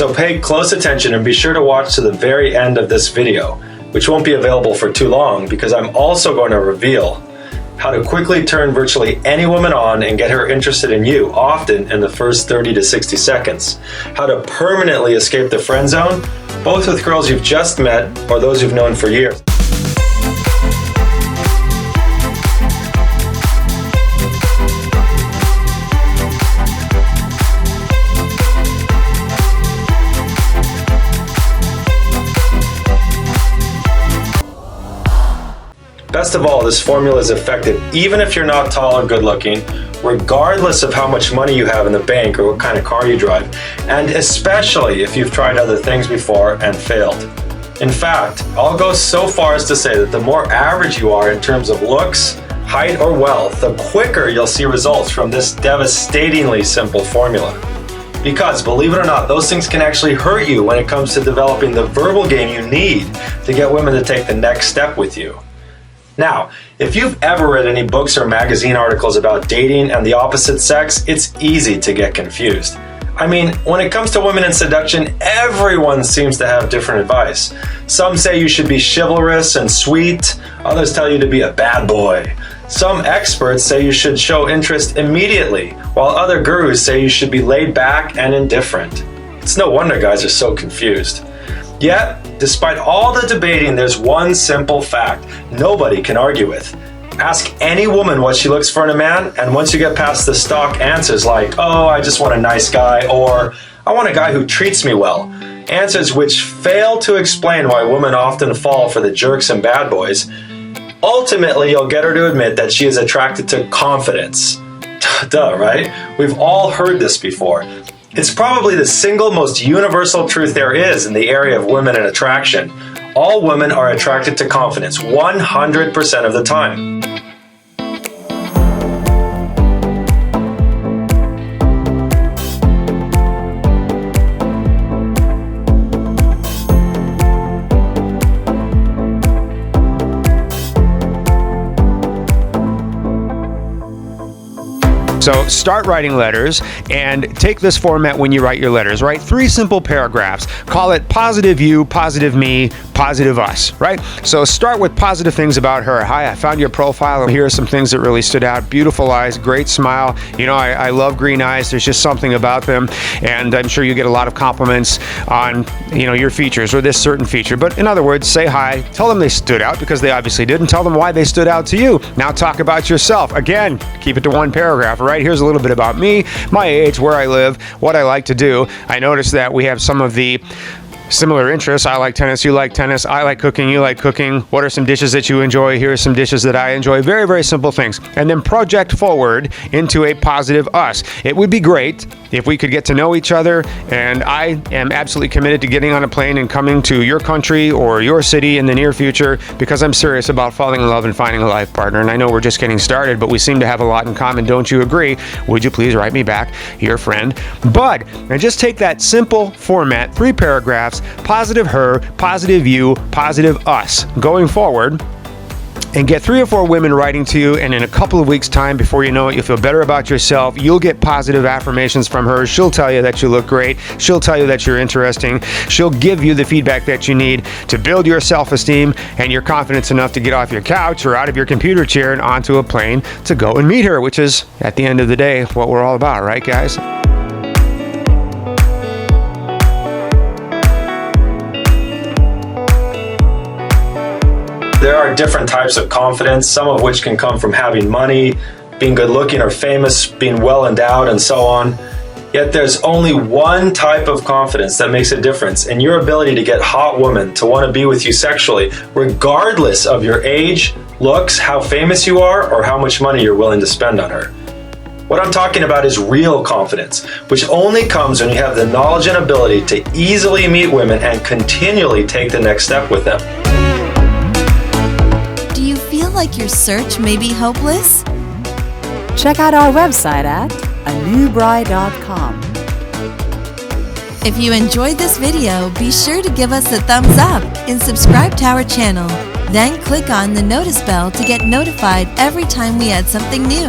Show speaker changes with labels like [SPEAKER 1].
[SPEAKER 1] So pay close attention and be sure to watch to the very end of this video, which won't be available for too long because I'm also going to reveal how to quickly turn virtually any woman on and get her interested in you, often in the first 30 to 60 seconds. How to permanently escape the friend zone, both with girls you've just met or those you've known for years. Best of all, this formula is effective even if you're not tall or good looking, regardless of how much money you have in the bank or what kind of car you drive, and especially if you've tried other things before and failed. In fact, I'll go so far as to say that the more average you are in terms of looks, height, or wealth, the quicker you'll see results from this devastatingly simple formula. Because, believe it or not, those things can actually hurt you when it comes to developing the verbal game you need to get women to take the next step with you. Now, if you've ever read any books or magazine articles about dating and the opposite sex, it's easy to get confused. I mean, when it comes to women and seduction, everyone seems to have different advice. Some say you should be chivalrous and sweet, others tell you to be a bad boy. Some experts say you should show interest immediately, while other gurus say you should be laid back and indifferent. It's no wonder guys are so confused. Yet, despite all the debating, there's one simple fact nobody can argue with. Ask any woman what she looks for in a man, and once you get past the stock answers like, oh, I just want a nice guy, or I want a guy who treats me well, answers which fail to explain why women often fall for the jerks and bad boys, ultimately you'll get her to admit that she is attracted to confidence. Duh, right? We've all heard this before. It's probably the single most universal truth there is in the area of women and attraction. All women are attracted to confidence 100% of the time.
[SPEAKER 2] So start writing letters and take this format when you write your letters. Write 3 simple paragraphs. Call it positive you, positive me, positive us, right? So start with positive things about her. Hi, I found your profile and here are some things that really stood out. Beautiful eyes, great smile. You know, I love green eyes. There's just something about them. And I'm sure you get a lot of compliments on, you know, your features or this certain feature. But in other words, say hi, tell them they stood out because they obviously did, and tell them why they stood out to you. Now talk about yourself. Again, keep it to 1 paragraph, right? Here's a little bit about me, my age, where I live, what I like to do. I noticed that we have some of the similar interests. I like tennis, you like tennis, I like cooking, you like cooking. What are some dishes that you enjoy? Here are some dishes that I enjoy. Very, very simple things. And then project forward into a positive us. It would be great if we could get to know each other, and I am absolutely committed to getting on a plane and coming to your country or your city in the near future because I'm serious about falling in love and finding a life partner. And I know we're just getting started, but we seem to have a lot in common. Don't you agree? Would you please write me back, your friend, Bud? And just take that simple format, 3 paragraphs, positive her, positive you, positive us, going forward, and get 3 or 4 women writing to you, and in a couple of weeks' time, before you know it, you'll feel better about yourself. You'll get positive affirmations from her. She'll tell you that you look great. She'll tell you that you're interesting. She'll give you the feedback that you need to build your self-esteem and your confidence enough to get off your couch or out of your computer chair and onto a plane to go and meet her, which is, at the end of the day, what we're all about, right, guys?
[SPEAKER 1] There are different types of confidence, some of which can come from having money, being good looking or famous, being well endowed, and so on. Yet there's only one type of confidence that makes a difference in your ability to get hot women to want to be with you sexually, regardless of your age, looks, how famous you are, or how much money you're willing to spend on her. What I'm talking about is real confidence, which only comes when you have the knowledge and ability to easily meet women and continually take the next step with them.
[SPEAKER 3] Do you feel like your search may be hopeless?
[SPEAKER 4] Check out our website at anewbride.com.
[SPEAKER 3] If you enjoyed this video, be sure to give us a thumbs up and subscribe to our channel. Then click on the notice bell to get notified every time we add something new.